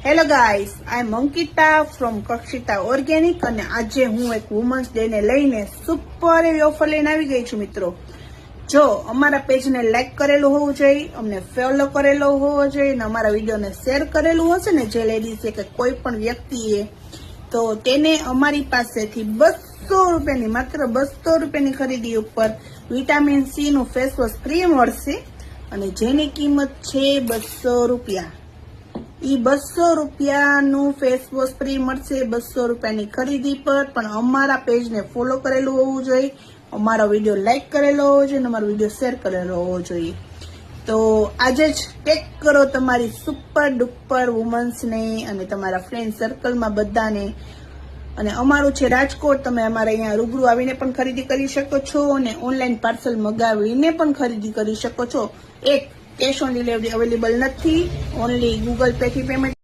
Hello guys, I am Ankita from Kakshita organic અને આજે હું એક વુમન્સ ડે ને લઈને સુપર એવી ઓફર લઈને આવી ગઈ છું મિત્રો. જો અમારા પેજને લાઈક કરેલું હોવું જોઈએ, અમને ફોલો કરેલો હોવો જોઈએ અને અમારા વિડીયોને શેર કરેલું હશે ને જે લેડીઝે કે કોઈ પણ વ્યક્તિએ, તો તેને અમારી પાસેથી 200 રૂપિયાની માત્ર 200 રૂપિયાની ખરીદી ઉપર વિટામિન સી નું ફેસ વોશ ફ્રી મળશે અને જેની કિંમત છે 200 રૂપિયા. ઈ 200 રૂપિયાનું ફેસ વોશ ફ્રી મળશે 200 રૂપિયાની ખરીદી પર. પણ અમારા પેજને ફોલો કરેલું હોવું જોઈએ, અમારો વિડીયો લાઈક કરેલો હોવો જોઈએ અને અમારો વિડીયો શેર કરેલો હોવો જોઈએ. તો આજે જ ટેગ કરો તમારી સુપર ડુપર વુમન્સને અને તમારા ફ્રેન્ડ સર્કલમાં બધાને. અને અમારું છે રાજકોટ, તમે અમારે અહીંયા રૂબરૂ આવીને પણ ખરીદી કરી શકો છો અને ઓનલાઈન પાર્સલ મગાવીને પણ ખરીદી કરી શકો છો. એક કેશ ઓન ડિલિવરી અવેલેબલ નથી, ઓનલી ગૂગલ પે થી પેમેન્ટ